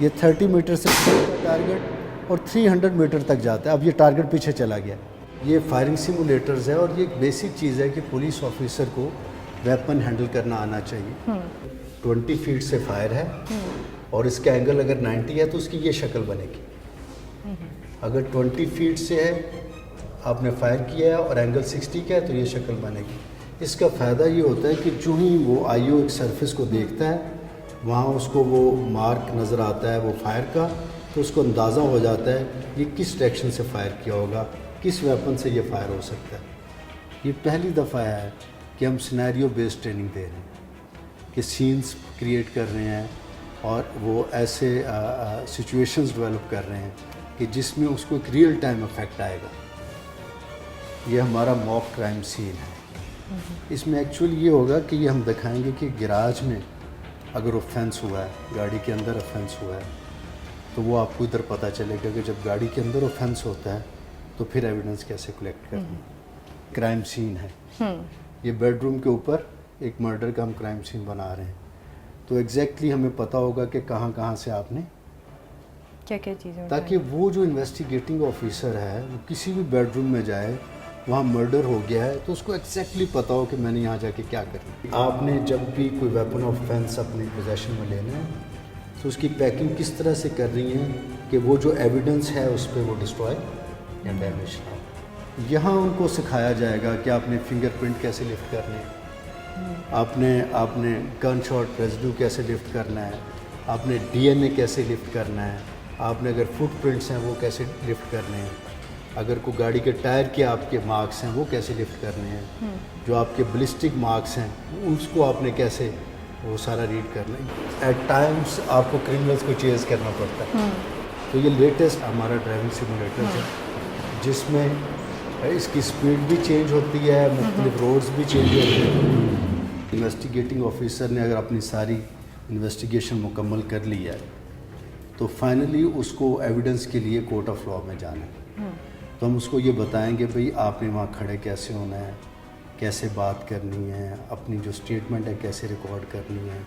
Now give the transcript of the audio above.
یہ 30 میٹر سے ٹارگٹ اور 300 میٹر تک جاتا ہے. اب یہ ٹارگٹ پیچھے چلا گیا. یہ فائرنگ سیمولیٹرز ہے اور یہ ایک بیسک چیز ہے کہ پولیس آفیسر کو ویپن ہینڈل کرنا آنا چاہیے. 20 فیٹ سے فائر ہے اور اس کا اینگل اگر 90 ہے تو اس کی یہ شکل بنے گی. اگر 20 فیٹ سے ہے آپ نے فائر کیا ہے اور اینگل 60 کا ہے تو یہ شکل بنے گی. اس کا فائدہ یہ ہوتا ہے کہ جو ہی وہ آئی او ایک سرفیس کو دیکھتا ہے وہاں اس کو وہ مارک نظر آتا ہے وہ فائر کا, تو اس کو اندازہ ہو جاتا ہے یہ کس ڈائریکشن سے فائر کیا ہوگا, کس ویپن سے یہ فائر ہو سکتا ہے. یہ پہلی دفعہ ہے کہ ہم سینیریو بیسڈ ٹریننگ دے رہے ہیں کہ سینس کریٹ کر رہے ہیں اور وہ ایسے سچویشنز ڈیولپ کر رہے ہیں کہ جس میں اس کو ایک ریئل ٹائم افیکٹ آئے گا. یہ ہمارا موک کرائم سین ہے. اس میں ایکچولی یہ ہوگا کہ یہ ہم دکھائیں گے کہ گراج میں اگر اوفینس ہوا ہے, گاڑی کے اندر اوفینس ہوا ہے, تو وہ آپ کو ادھر پتہ چلے گا کہ جب گاڑی کے اندر اوفینس ہوتا ہے تو پھر ایویڈنس کیسے کلیکٹ کرنا. کرائم سین ہے یہ, بیڈ روم کے اوپر ایک مرڈر کا ہم کرائم سین بنا رہے ہیں, تو ایگزیکٹلی ہمیں پتہ ہوگا کہ کہاں کہاں سے آپ نے کیا کیا چیزیں, تاکہ وہ جو انویسٹیگیٹنگ آفیسر ہے وہ کسی بھی بیڈ روم میں جائے وہاں مرڈر ہو گیا ہے تو اس کو ایگزیکٹلی پتہ ہو کہ میں نے یہاں جا کے کیا کرنا. آپ نے جب بھی کوئی ویپن آف ڈیفینس اپنی پوزیشن میں لینا ہے تو اس کی پیکنگ کس طرح سے کر رہی ہیں کہ وہ جو ایویڈنس ہے اس پہ وہ ڈسٹروائے یا ڈیمیج نہ ہو. یہاں ان کو سکھایا جائے گا کہ آپ نے فنگر پرنٹ کیسے لفٹ کرنے ہیں, آپ نے گن شاٹ ریزیڈیو کیسے لفٹ کرنا ہے, آپ نے ڈی این اے کیسے لفٹ کرنا ہے, آپ نے اگر فٹ پرنٹس ہیں وہ کیسے لفٹ کرنے ہیں, اگر کوئی گاڑی کے ٹائر کے آپ کے مارکس ہیں وہ کیسے لفٹ کرنے ہیں, جو آپ کے بلسٹک مارکس ہیں اس کو آپ نے کیسے وہ سارا ریڈ کرنا ہے. ایٹ ٹائمس آپ کو کرمنلس کو چیز کرنا پڑتا ہے. تو یہ لیٹسٹ ہمارا ڈرائیونگ سیمولیٹر ہے جس میں اس کی سپیڈ بھی چینج ہوتی ہے, مختلف روڈز بھی چینج ہوتے ہیں. انویسٹیگیٹنگ آفیسر نے اگر اپنی ساری انویسٹیگیشن مکمل کر لی ہے تو فائنلی اس کو ایویڈنس کے لیے کورٹ آف لاء میں جانا ہے. تو ہم اس کو یہ بتائیں گے بھئی آپ نے وہاں کھڑے کیسے ہونا ہے, کیسے بات کرنی ہے, اپنی جو اسٹیٹمنٹ ہے کیسے ریکارڈ کرنی ہے.